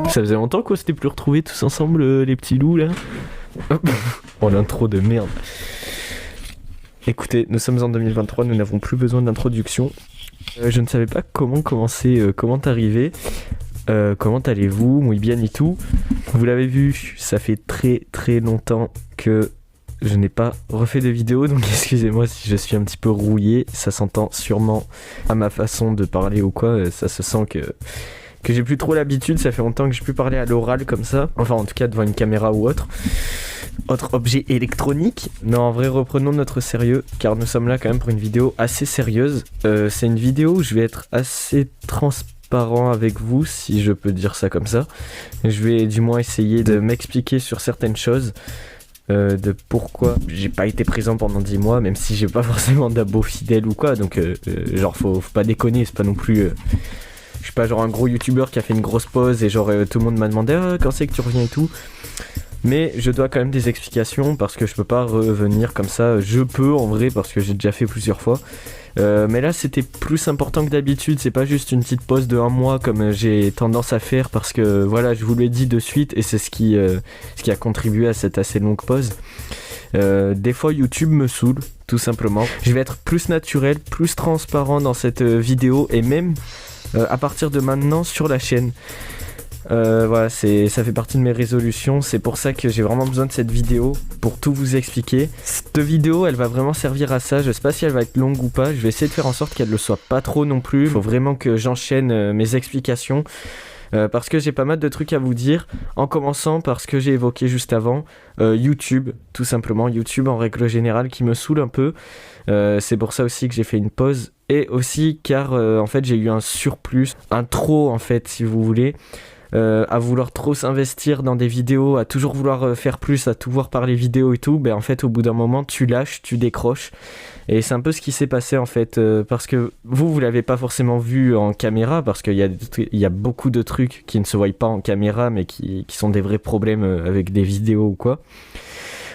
Ça faisait longtemps qu'on s'était plus retrouvés tous ensemble, les petits loups là. Oh, l'intro de merde. Écoutez, nous sommes en 2023, nous n'avons plus besoin d'introduction. Je ne savais pas comment commencer, comment t'arriver. Comment allez-vous, muy bien et tout. Vous l'avez vu, ça fait très longtemps que je n'ai pas refait de vidéo, donc excusez-moi si je suis un petit peu rouillé. Ça s'entend sûrement à ma façon de parler ou quoi, ça se sent que j'ai plus trop l'habitude, ça fait longtemps que j'ai plus parlé à l'oral comme ça, enfin en tout cas devant une caméra ou autre objet électronique. Non, en vrai, reprenons notre sérieux, car nous sommes là quand même pour une vidéo assez sérieuse. C'est une vidéo où je vais être assez transparent avec vous, si je peux dire ça comme ça. Je vais du moins essayer de m'expliquer sur certaines choses, de pourquoi j'ai pas été présent pendant 10 mois, même si j'ai pas forcément d'abos fidèles ou quoi, donc genre faut pas déconner, c'est pas non plus... je suis pas genre un gros youtubeur qui a fait une grosse pause et genre tout le monde m'a demandé quand c'est que tu reviens et tout. Mais je dois quand même des explications parce que je peux pas revenir comme ça. Je peux en vrai parce que j'ai déjà fait plusieurs fois. Mais là c'était plus important que d'habitude. C'est pas juste une petite pause de 1 mois comme j'ai tendance à faire parce que voilà, je vous l'ai dit de suite et c'est ce qui a contribué à cette assez longue pause. Des fois YouTube me saoule tout simplement. Je vais être plus naturel, plus transparent dans cette vidéo et même à partir de maintenant sur la chaîne. Voilà, ça fait partie de mes résolutions. C'est pour ça que j'ai vraiment besoin de cette vidéo pour tout vous expliquer. Cette vidéo elle va vraiment servir à ça. Je sais pas si elle va être longue ou pas. Je vais essayer de faire en sorte qu'elle le soit pas trop non plus. Il faut vraiment que j'enchaîne mes explications parce que j'ai pas mal de trucs à vous dire. En commençant par ce que j'ai évoqué juste avant, YouTube, tout simplement. YouTube en règle générale qui me saoule un peu. C'est pour ça aussi que j'ai fait une pause. Et aussi car en fait j'ai eu un surplus, un trop en fait si vous voulez. À vouloir trop s'investir dans des vidéos, à toujours vouloir faire plus, à tout voir par les vidéos et tout, ben en fait au bout d'un moment tu lâches, tu décroches. Et c'est un peu ce qui s'est passé en fait, parce que vous l'avez pas forcément vu en caméra, parce qu'il y a beaucoup de trucs qui ne se voient pas en caméra, mais qui sont des vrais problèmes avec des vidéos ou quoi.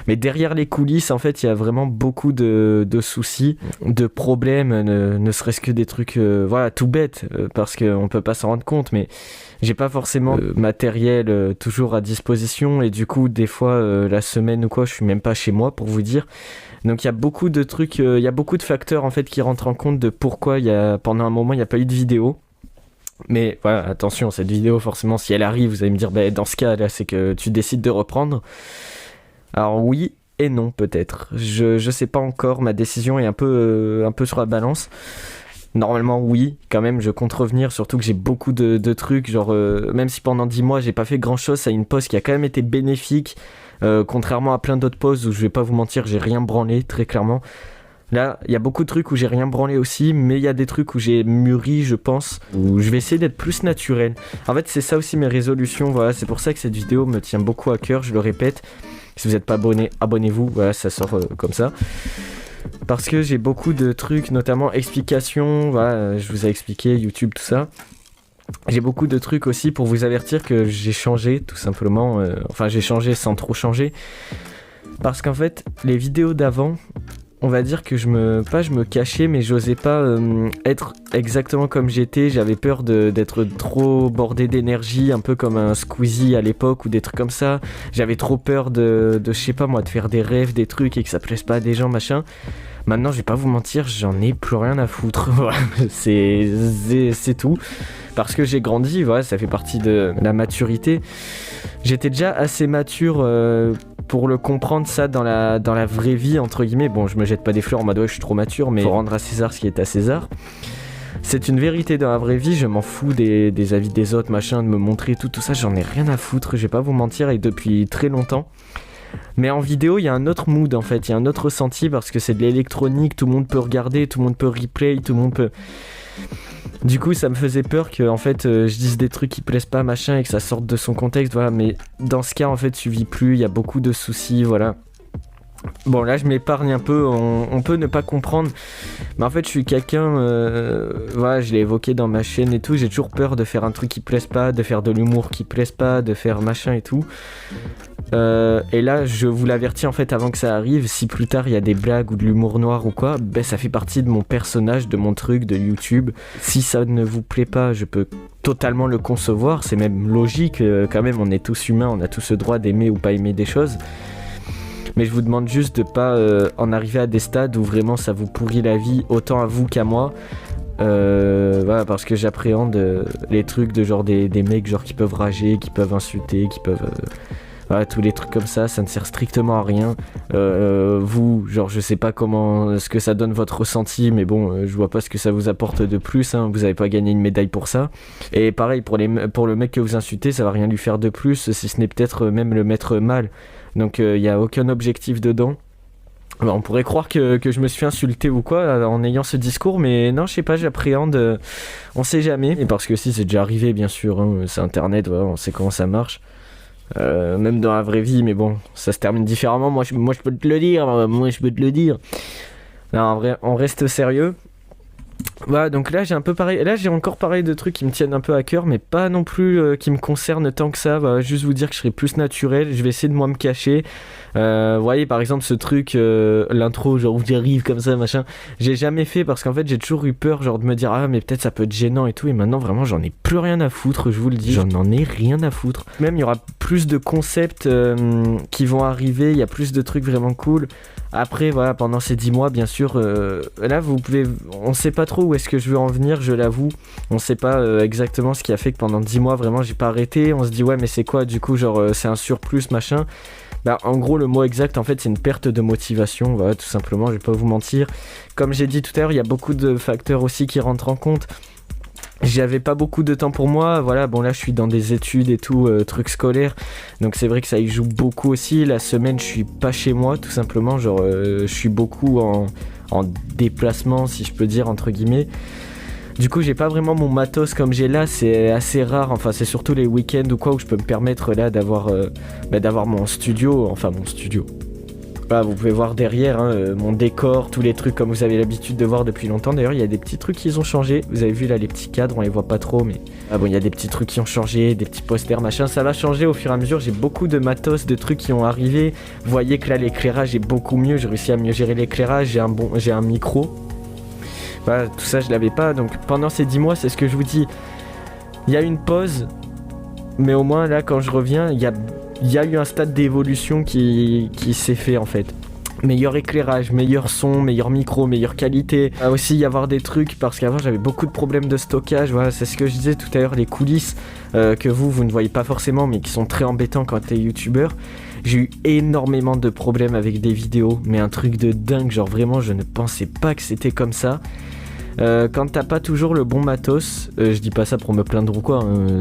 Mais derrière les coulisses, en fait, il y a vraiment beaucoup de soucis, de problèmes, ne serait-ce que des trucs voilà, tout bêtes, parce qu'on peut pas s'en rendre compte, mais j'ai pas forcément matériel toujours à disposition, et du coup, des fois, la semaine ou quoi, je suis même pas chez moi, pour vous dire. Donc il y a beaucoup de trucs, il y a beaucoup de facteurs, en fait, qui rentrent en compte de pourquoi pendant un moment, il n'y a pas eu de vidéo. Mais voilà, attention, cette vidéo, forcément, si elle arrive, vous allez me dire, dans ce cas, là, c'est que tu décides de reprendre. Alors oui et non peut-être, je sais pas encore, ma décision est un peu sur la balance. Normalement oui, quand même je compte revenir, surtout que j'ai beaucoup de trucs, genre même si pendant 10 mois j'ai pas fait grand chose, ça a une pause qui a quand même été bénéfique, contrairement à plein d'autres pauses où je vais pas vous mentir, j'ai rien branlé très clairement. Là, il y a beaucoup de trucs où j'ai rien branlé aussi, mais il y a des trucs où j'ai mûri, je pense, où je vais essayer d'être plus naturel. En fait, c'est ça aussi mes résolutions, voilà, c'est pour ça que cette vidéo me tient beaucoup à cœur, je le répète. Si vous n'êtes pas abonné, abonnez-vous, voilà, ça sort comme ça. Parce que j'ai beaucoup de trucs, notamment explications, voilà, je vous ai expliqué, YouTube, tout ça. J'ai beaucoup de trucs aussi pour vous avertir que j'ai changé, tout simplement. Enfin, j'ai changé sans trop changer. Parce qu'en fait, les vidéos d'avant... On va dire que je me cachais, mais j'osais pas être exactement comme j'étais. J'avais peur d'être trop bordé d'énergie, un peu comme un Squeezie à l'époque ou des trucs comme ça. J'avais trop peur de je sais pas moi, de faire des rêves, des trucs et que ça plaise pas à des gens, machin. Maintenant, je vais pas vous mentir, j'en ai plus rien à foutre. C'est tout. Parce que j'ai grandi, voilà, ça fait partie de la maturité. J'étais déjà assez mature pour le comprendre ça dans la vraie vie, entre guillemets. Bon, je me jette pas des fleurs en mode ouais, je suis trop mature, mais faut rendre à César ce qui est à César. C'est une vérité dans la vraie vie, je m'en fous des avis des autres, machin, de me montrer tout ça, j'en ai rien à foutre, je vais pas vous mentir, et depuis très longtemps. Mais en vidéo, il y a un autre mood en fait, il y a un autre ressenti parce que c'est de l'électronique, tout le monde peut regarder, tout le monde peut replay, tout le monde peut... Du coup, ça me faisait peur que en fait, je dise des trucs qui plaisent pas, machin, et que ça sorte de son contexte, voilà. Mais dans ce cas, en fait, tu vis plus, il y a beaucoup de soucis, voilà. Bon, là, je m'épargne un peu, on peut ne pas comprendre, mais en fait, je suis quelqu'un, voilà, je l'ai évoqué dans ma chaîne et tout, j'ai toujours peur de faire un truc qui plaise pas, de faire de l'humour qui plaise pas, de faire machin et tout. Et là, je vous l'avertis en fait avant que ça arrive, si plus tard il y a des blagues ou de l'humour noir ou quoi, ben ça fait partie de mon personnage, de mon truc, de YouTube. Si ça ne vous plaît pas, je peux totalement le concevoir, c'est même logique, quand même, on est tous humains, on a tous le droit d'aimer ou pas aimer des choses. Mais je vous demande juste de pas en arriver à des stades où vraiment ça vous pourrit la vie, autant à vous qu'à moi. Voilà, parce que j'appréhende les trucs de genre des mecs genre qui peuvent rager, qui peuvent insulter, qui peuvent... voilà, tous les trucs comme ça ne sert strictement à rien. Vous, genre je sais pas ce que ça donne votre ressenti, mais bon, je vois pas ce que ça vous apporte de plus, hein. Vous avez pas gagné une médaille pour ça. Et pareil, pour le mec que vous insultez, ça va rien lui faire de plus, si ce n'est peut-être même le mettre mal. Donc y a aucun objectif dedans. Alors, on pourrait croire que je me suis insulté ou quoi en ayant ce discours, mais non, je sais pas, j'appréhende, on sait jamais. Et parce que si, c'est déjà arrivé bien sûr, hein, c'est internet, voilà, on sait comment ça marche. Même dans la vraie vie, mais bon, ça se termine différemment. Moi, je peux te le dire. Non, en vrai, on reste sérieux. Voilà, donc là, j'ai un peu pareil. Là, j'ai encore pareil de trucs qui me tiennent un peu à cœur, mais pas non plus qui me concernent tant que ça. Voilà, juste vous dire que je serai plus naturel. Je vais essayer de moi me cacher. Vous voyez, par exemple, ce truc, l'intro, genre où j'arrive comme ça, machin. J'ai jamais fait parce qu'en fait, j'ai toujours eu peur, genre de me dire, ah, mais peut-être ça peut être gênant et tout. Et maintenant, vraiment, j'en ai plus rien à foutre, je vous le dis. J'en ai rien à foutre. Même, il y aura plus de concepts qui vont arriver. Il y a plus de trucs vraiment cool. Après, voilà, pendant ces 10 mois, bien sûr, là, on sait pas trop où est-ce que je veux en venir, je l'avoue. On sait pas exactement ce qui a fait que pendant 10 mois, vraiment, j'ai pas arrêté. On se dit, ouais, mais c'est quoi, du coup, genre, c'est un surplus, machin. Bah, en gros, le mot exact, en fait, c'est une perte de motivation, voilà, tout simplement, je vais pas vous mentir. Comme j'ai dit tout à l'heure, il y a beaucoup de facteurs aussi qui rentrent en compte. J'avais pas beaucoup de temps pour moi, voilà, bon là je suis dans des études et tout, trucs scolaires, donc c'est vrai que ça y joue beaucoup aussi. La semaine je suis pas chez moi tout simplement, genre je suis beaucoup en déplacement si je peux dire entre guillemets. Du coup j'ai pas vraiment mon matos comme j'ai là, c'est assez rare, enfin c'est surtout les week-ends ou quoi où je peux me permettre là d'avoir mon studio, enfin mon studio. Voilà, vous pouvez voir derrière mon décor, tous les trucs comme vous avez l'habitude de voir depuis longtemps. D'ailleurs, il y a des petits trucs qui ont changé. Vous avez vu là les petits cadres, on les voit pas trop, mais bon, il y a des petits trucs qui ont changé, des petits posters, machin. Ça va changer au fur et à mesure. J'ai beaucoup de matos, de trucs qui ont arrivé. Vous voyez que là, l'éclairage est beaucoup mieux. J'ai réussi à mieux gérer l'éclairage. J'ai un micro. Voilà, tout ça, je l'avais pas. Donc pendant ces 10 mois, c'est ce que je vous dis. Il y a une pause, mais au moins là, quand je reviens, il y a eu un stade d'évolution qui s'est fait en fait. Meilleur éclairage, meilleur son, meilleur micro, meilleure qualité. Il va aussi y avoir des trucs parce qu'avant j'avais beaucoup de problèmes de stockage. Voilà, c'est ce que je disais tout à l'heure, les coulisses que vous ne voyez pas forcément mais qui sont très embêtants quand t'es youtubeur. J'ai eu énormément de problèmes avec des vidéos, mais un truc de dingue, genre vraiment je ne pensais pas que c'était comme ça. Quand t'as pas toujours le bon matos, je dis pas ça pour me plaindre ou quoi, hein,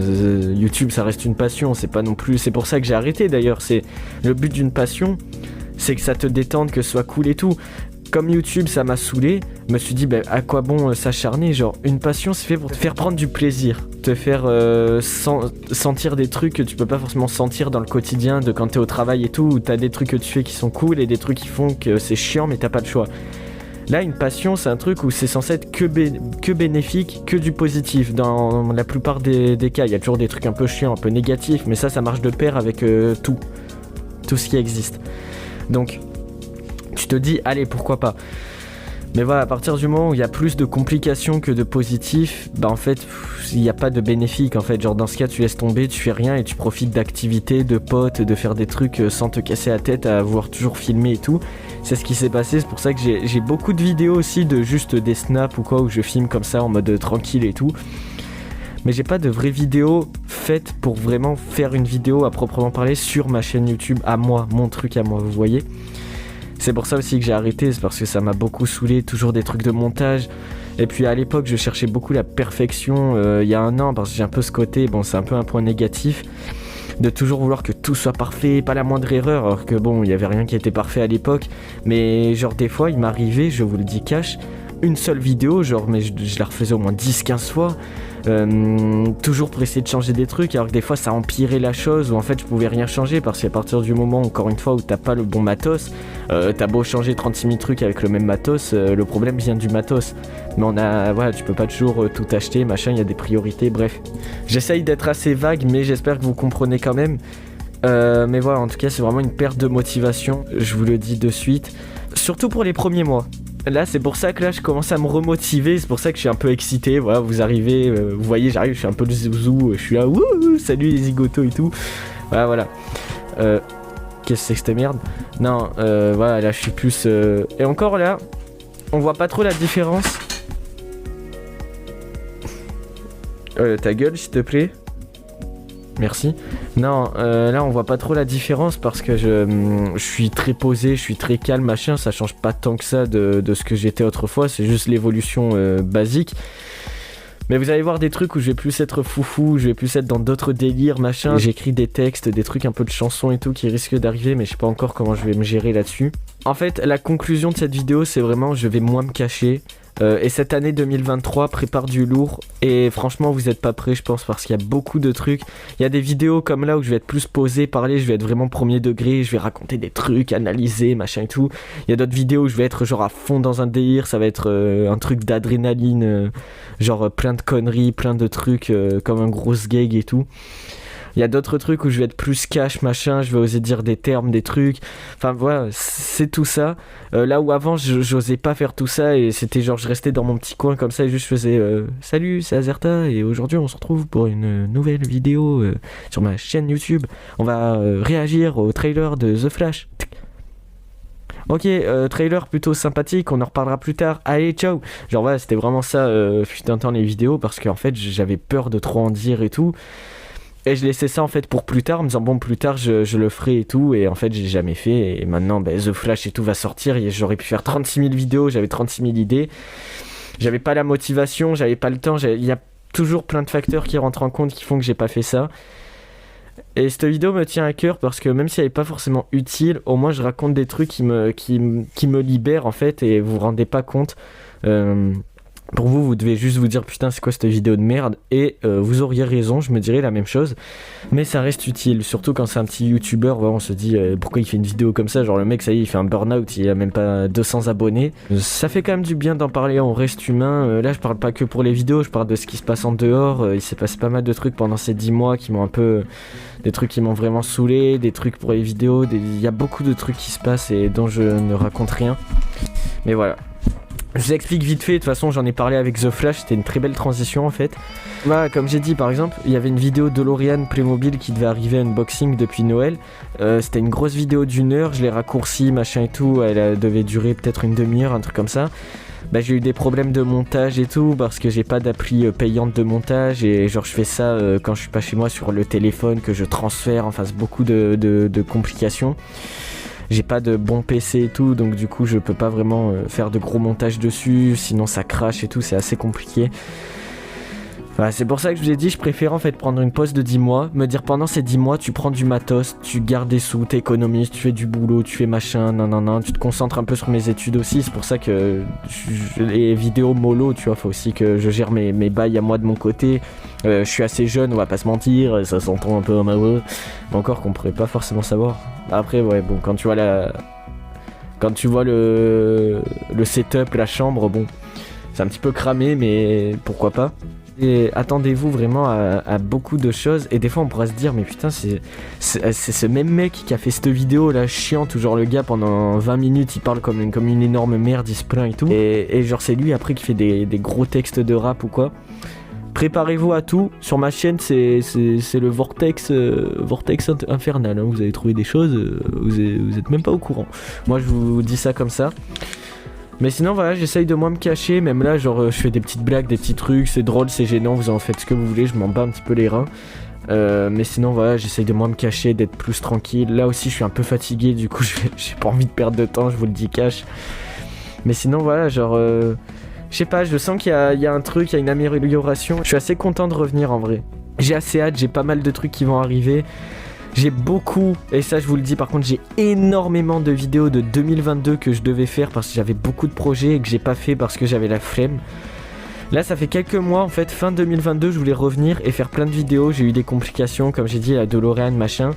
YouTube ça reste une passion, c'est pas non plus, c'est pour ça que j'ai arrêté d'ailleurs, c'est le but d'une passion, c'est que ça te détende, que ce soit cool et tout. Comme YouTube ça m'a saoulé, je me suis dit à quoi bon s'acharner, genre une passion c'est fait pour te faire prendre du plaisir, te faire sentir des trucs que tu peux pas forcément sentir dans le quotidien, de quand t'es au travail et tout, où t'as des trucs que tu fais qui sont cool et des trucs qui font que c'est chiant mais t'as pas le choix. Là, une passion, c'est un truc où c'est censé être que bénéfique, que du positif. Dans la plupart des cas, il y a toujours des trucs un peu chiants, un peu négatifs, mais ça marche de pair avec tout ce qui existe. Donc, tu te dis, allez, pourquoi pas. Mais voilà, à partir du moment où il y a plus de complications que de positifs, en fait, il n'y a pas de bénéfique. En fait, genre dans ce cas, tu laisses tomber, tu fais rien et tu profites d'activités, de potes, de faire des trucs sans te casser la tête à vouloir toujours filmer et tout. C'est ce qui s'est passé, c'est pour ça que j'ai beaucoup de vidéos aussi de juste des snaps ou quoi où je filme comme ça en mode tranquille et tout. Mais j'ai pas de vraies vidéos faites pour vraiment faire une vidéo à proprement parler sur ma chaîne YouTube à moi, mon truc à moi, vous voyez. C'est pour ça aussi que j'ai arrêté, c'est parce que ça m'a beaucoup saoulé, toujours des trucs de montage. Et puis à l'époque, je cherchais beaucoup la perfection il y a un an, parce que j'ai un peu ce côté, bon c'est un peu un point négatif, de toujours vouloir que tout soit parfait, pas la moindre erreur, alors que bon, il n'y avait rien qui était parfait à l'époque. Mais genre des fois, il m'arrivait, je vous le dis cash, une seule vidéo, genre mais je la refaisais au moins 10-15 fois. toujours pour essayer de changer des trucs, alors que des fois ça empirait la chose, où en fait je pouvais rien changer, parce qu'à partir du moment, encore une fois, où t'as pas le bon matos, t'as beau changer 36 000 trucs avec le même matos, le problème vient du matos. Mais voilà, tu peux pas toujours tout acheter, machin, il y a des priorités, bref. J'essaye d'être assez vague, mais j'espère que vous comprenez quand même. Mais voilà, en tout cas, c'est vraiment une perte de motivation, je vous le dis de suite. Surtout pour les premiers mois. Là, c'est pour ça que là, je commence à me remotiver, c'est pour ça que je suis un peu excité. Voilà, vous arrivez, vous voyez, j'arrive, je suis un peu le zouzou, je suis là, wouhou, salut les zigotos et tout. Voilà. Qu'est-ce que c'est que cette merde? Non, voilà, là, je suis plus... Et encore là, on voit pas trop la différence. Ta gueule, s'il te plaît. Merci. Non, là on voit pas trop la différence parce que je suis très posé, je suis très calme, machin, ça change pas tant que ça de ce que j'étais autrefois, c'est juste l'évolution basique. Mais vous allez voir des trucs où je vais plus être foufou, je vais plus être dans d'autres délires, machin. J'écris des textes, des trucs un peu de chansons et tout qui risquent d'arriver, mais je sais pas encore comment je vais me gérer là-dessus. En fait, la conclusion de cette vidéo, c'est vraiment je vais moins me cacher. Et cette année 2023 prépare du lourd et franchement vous êtes pas prêts je pense parce qu'il y a beaucoup de trucs. Il y a des vidéos comme là où je vais être plus posé, parler, je vais être vraiment premier degré, je vais raconter des trucs, analyser, machin et tout. Il y a d'autres vidéos où je vais être genre à fond dans un délire, ça va être un truc d'adrénaline, genre plein de conneries, plein de trucs comme un gros gag et tout. Il y a d'autres trucs où je vais être plus cash, machin, je vais oser dire des termes, des trucs. Enfin voilà, c'est tout ça. Là où avant, j'osais pas faire tout ça et c'était genre, je restais dans mon petit coin comme ça et juste je faisais salut, c'est Azerta et aujourd'hui on se retrouve pour une nouvelle vidéo sur ma chaîne YouTube. On va réagir au trailer de The Flash. Ok, trailer plutôt sympathique, on en reparlera plus tard. Allez, ciao. Genre voilà, c'était vraiment ça, fut un temps les vidéos parce qu'en fait j'avais peur de trop en dire et tout. Et je laissais ça en fait pour plus tard, en me disant bon plus tard je le ferai et tout, et en fait j'ai jamais fait, et maintenant The Flash et tout va sortir, et j'aurais pu faire 36 000 vidéos, j'avais 36 000 idées, j'avais pas la motivation, j'avais pas le temps, il y a toujours plein de facteurs qui rentrent en compte qui font que j'ai pas fait ça. Et cette vidéo me tient à cœur parce que même si elle est pas forcément utile, au moins je raconte des trucs qui me libèrent en fait, et vous vous rendez pas compte. Pour vous, vous devez juste vous dire putain c'est quoi cette vidéo de merde, et vous auriez raison, je me dirais la même chose, mais ça reste utile, surtout quand c'est un petit youtubeur, on se dit pourquoi il fait une vidéo comme ça, genre le mec ça y est il fait un burn-out, il a même pas 200 abonnés, ça fait quand même du bien d'en parler, on reste humain, là je parle pas que pour les vidéos, je parle de ce qui se passe en dehors, il s'est passé pas mal de trucs pendant ces 10 mois qui m'ont un peu... des trucs qui m'ont vraiment saoulé, des trucs pour les vidéos, il y a beaucoup de trucs qui se passent et dont je ne raconte rien, mais voilà. Je vous explique vite fait, de toute façon j'en ai parlé avec The Flash, c'était une très belle transition en fait. Voilà, comme j'ai dit par exemple, il y avait une vidéo DeLorean Playmobil qui devait arriver unboxing depuis Noël. C'était une grosse vidéo d'1 heure, je l'ai raccourcie, machin et tout, elle devait durer peut-être une demi-heure, un truc comme ça. J'ai eu des problèmes de montage et tout, parce que j'ai pas d'appli payante de montage, et genre je fais ça quand je suis pas chez moi sur le téléphone, que je transfère, enfin c'est beaucoup de complications. J'ai pas de bon PC et tout, donc du coup je peux pas vraiment faire de gros montages dessus, sinon ça crache et tout, c'est assez compliqué. Voilà, c'est pour ça que je vous ai dit, je préfère en fait prendre une pause de 10 mois, me dire pendant ces 10 mois tu prends du matos, tu gardes des sous, t'économises, tu fais du boulot, tu fais machin, non, tu te concentres un peu sur mes études aussi, c'est pour ça que les vidéos mollo, tu vois, faut aussi que je gère mes bails à moi de mon côté. Je suis assez jeune, on va pas se mentir, ça s'entend un peu à ma voix, mais encore qu'on pourrait pas forcément savoir. Après ouais, bon, quand tu vois le setup, la chambre, bon, c'est un petit peu cramé, mais pourquoi pas. Et attendez-vous vraiment à beaucoup de choses, et des fois on pourra se dire mais putain c'est ce même mec qui a fait cette vidéo là chiante où genre le gars pendant 20 minutes il parle comme une énorme merde, il se plaint et tout, et genre c'est lui après qui fait des gros textes de rap ou quoi. Préparez-vous à tout, sur ma chaîne c'est le vortex infernal, hein. Vous allez trouver des choses, vous êtes même pas au courant, moi je vous dis ça comme ça. Mais sinon voilà, j'essaye de moins me cacher, même là genre je fais des petites blagues, des petits trucs, c'est drôle, c'est gênant, vous en faites ce que vous voulez, je m'en bats un petit peu les reins. Mais sinon voilà, j'essaye de moins me cacher, d'être plus tranquille. Là aussi je suis un peu fatigué, du coup j'ai pas envie de perdre de temps, je vous le dis cash. Mais sinon voilà, genre je sais pas, je sens qu'il y a un truc, il y a une amélioration. Je suis assez content de revenir en vrai. J'ai assez hâte, j'ai pas mal de trucs qui vont arriver. J'ai beaucoup, et ça je vous le dis par contre, j'ai énormément de vidéos de 2022 que je devais faire parce que j'avais beaucoup de projets et que j'ai pas fait parce que j'avais la flemme. Là ça fait quelques mois en fait, fin 2022 je voulais revenir et faire plein de vidéos. J'ai eu des complications comme j'ai dit, la DeLorean machin.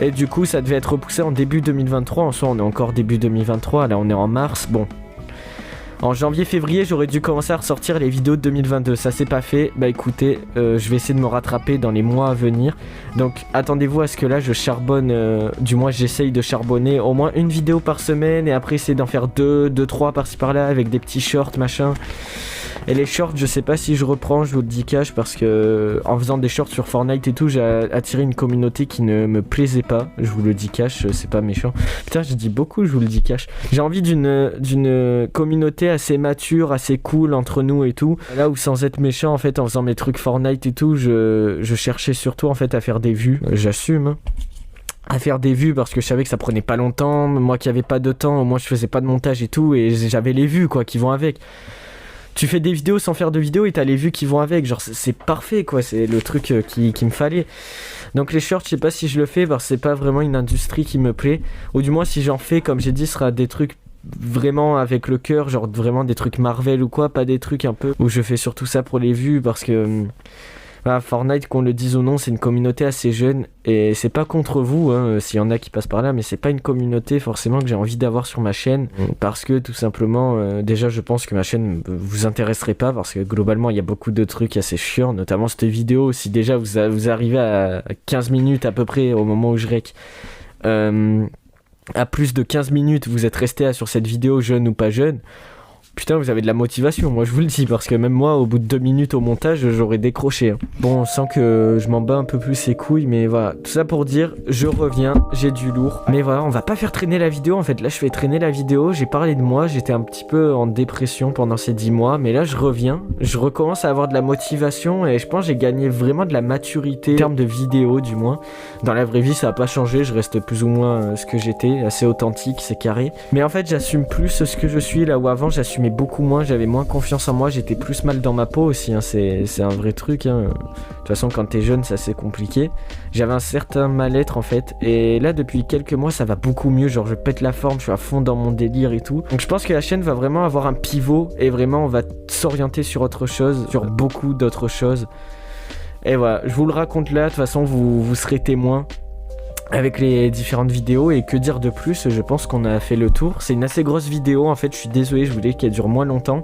Et du coup ça devait être repoussé en début 2023. En soi on est encore début 2023, là on est en mars. Bon, en janvier-février j'aurais dû commencer à ressortir les vidéos de 2022. Ça c'est pas fait, bah écoutez, je vais essayer de me rattraper dans les mois à venir. Donc attendez-vous à ce que là je charbonne, du moins j'essaye de charbonner au moins une vidéo par semaine. Et après essayer d'en faire 2-3 par-ci par-là avec des petits shorts machin. Et les shorts, je sais pas si je reprends, je vous le dis cash, parce que en faisant des shorts sur Fortnite et tout, j'ai attiré une communauté qui ne me plaisait pas. Je vous le dis cash, c'est pas méchant. Putain, je dis beaucoup, je vous le dis cash. J'ai envie d'une communauté assez mature, assez cool entre nous et tout. Là où sans être méchant, en fait, en faisant mes trucs Fortnite et tout, je cherchais surtout en fait à faire des vues. J'assume, hein. À faire des vues parce que je savais que ça prenait pas longtemps. Moi qui avais pas de temps, au moins je faisais pas de montage et tout, et j'avais les vues quoi qui vont avec. Tu fais des vidéos sans faire de vidéos et t'as les vues qui vont avec, genre c'est parfait quoi, c'est le truc qui me fallait. Donc les shorts, je sais pas si je le fais parce que c'est pas vraiment une industrie qui me plaît, ou du moins si j'en fais, comme j'ai dit, ce sera des trucs vraiment avec le cœur, genre vraiment des trucs Marvel ou quoi, pas des trucs un peu où je fais surtout ça pour les vues parce que... Voilà, Fortnite, qu'on le dise ou non, c'est une communauté assez jeune et c'est pas contre vous, hein, s'il y en a qui passent par là, mais c'est pas une communauté forcément que j'ai envie d'avoir sur ma chaîne parce que tout simplement, déjà je pense que ma chaîne vous intéresserait pas parce que globalement il y a beaucoup de trucs assez chiants, notamment cette vidéo. Si déjà vous arrivez à 15 minutes à peu près au moment où je rec, à plus de 15 minutes vous êtes resté sur cette vidéo, jeune ou pas jeune, putain, vous avez de la motivation, moi je vous le dis, parce que même moi, au bout de 2 minutes au montage, j'aurais décroché. Hein. Bon, on sent que je m'en bats un peu plus les couilles, mais voilà. Tout ça pour dire, je reviens, j'ai du lourd. Mais voilà, on va pas faire traîner la vidéo, en fait. Là, je fais traîner la vidéo, j'ai parlé de moi, j'étais un petit peu en dépression pendant ces 10 mois, mais là, je reviens, je recommence à avoir de la motivation, et je pense que j'ai gagné vraiment de la maturité, en termes de vidéo, du moins. Dans la vraie vie, ça a pas changé, je reste plus ou moins ce que j'étais, assez authentique, c'est carré. Mais en fait, j'assume plus ce que je suis, là où avant, j'assumais beaucoup moins, j'avais moins confiance en moi, j'étais plus mal dans ma peau aussi, hein. C'est un vrai truc, hein. De toute façon quand t'es jeune c'est assez compliqué, j'avais un certain mal-être en fait, et là depuis quelques mois ça va beaucoup mieux, genre je pète la forme, je suis à fond dans mon délire et tout, donc je pense que la chaîne va vraiment avoir un pivot, et vraiment on va s'orienter sur autre chose, sur beaucoup d'autres choses, et voilà, je vous le raconte là, de toute façon vous serez témoin avec les différentes vidéos. Et que dire de plus, je pense qu'on a fait le tour. C'est une assez grosse vidéo en fait, je suis désolé, je voulais qu'elle dure moins longtemps,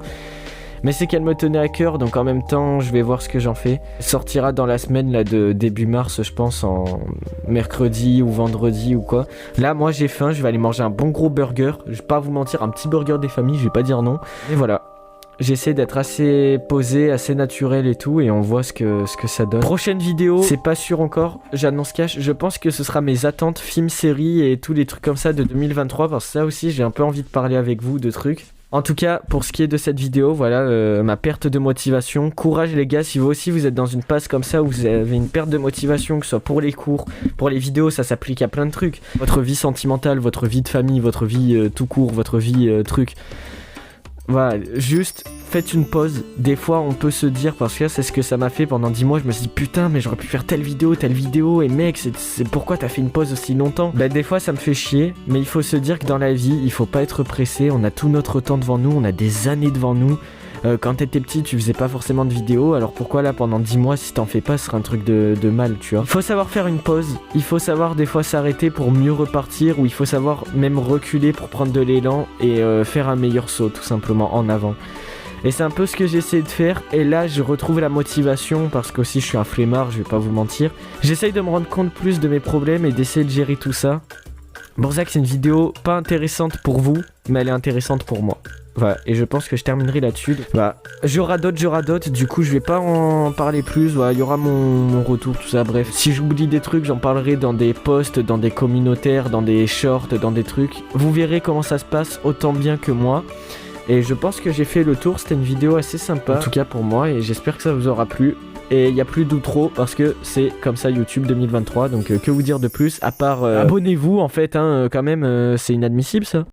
mais c'est qu'elle me tenait à cœur, donc en même temps je vais voir ce que j'en fais. Elle sortira dans la semaine là de début mars, je pense, en mercredi ou vendredi ou quoi. Là moi j'ai faim, je vais aller manger un bon gros burger, je vais pas vous mentir, un petit burger des familles, je vais pas dire non. Et voilà, j'essaie d'être assez posé, assez naturel et tout, et on voit ce que ça donne. Prochaine vidéo, c'est pas sûr encore, j'annonce cash, je pense que ce sera mes attentes films, séries et tous les trucs comme ça de 2023, parce que ça aussi j'ai un peu envie de parler avec vous de trucs. En tout cas, pour ce qui est de cette vidéo, voilà, ma perte de motivation. Courage les gars, si vous aussi vous êtes dans une passe comme ça où vous avez une perte de motivation, que ce soit pour les cours, pour les vidéos, ça s'applique à plein de trucs. Votre vie sentimentale, votre vie de famille, votre vie tout court, votre vie truc. Voilà, juste faites une pause. Des fois on peut se dire, parce que c'est ce que ça m'a fait pendant 10 mois, je me suis dit putain mais j'aurais pu faire telle vidéo, et mec c'est pourquoi t'as fait une pause aussi longtemps. Bah des fois ça me fait chier, mais il faut se dire que dans la vie il faut pas être pressé, on a tout notre temps devant nous, on a des années devant nous. Quand t'étais petit tu faisais pas forcément de vidéos, alors pourquoi là pendant 10 mois si t'en fais pas ce sera un truc de mal, tu vois. Il faut savoir faire une pause, il faut savoir des fois s'arrêter pour mieux repartir, ou il faut savoir même reculer pour prendre de l'élan et faire un meilleur saut tout simplement en avant. Et c'est un peu ce que j'essaie de faire, et là je retrouve la motivation parce qu'aussi je suis un flemmard, je vais pas vous mentir. J'essaye de me rendre compte plus de mes problèmes et d'essayer de gérer tout ça. Bon, ça que c'est une vidéo pas intéressante pour vous, mais elle est intéressante pour moi. Voilà, et je pense que je terminerai là-dessus. Voilà, j'aurai d'autres, du coup je vais pas en parler plus. Voilà, il y aura mon retour, tout ça, bref. Si j'oublie des trucs, j'en parlerai dans des posts, dans des communautaires, dans des shorts, dans des trucs. Vous verrez comment ça se passe autant bien que moi. Et je pense que j'ai fait le tour, c'était une vidéo assez sympa, en tout cas pour moi, et j'espère que ça vous aura plu. Et il n'y a plus d'outro parce que c'est comme ça YouTube 2023, donc que vous dire de plus, à part abonnez-vous en fait, hein, quand même, c'est inadmissible ça.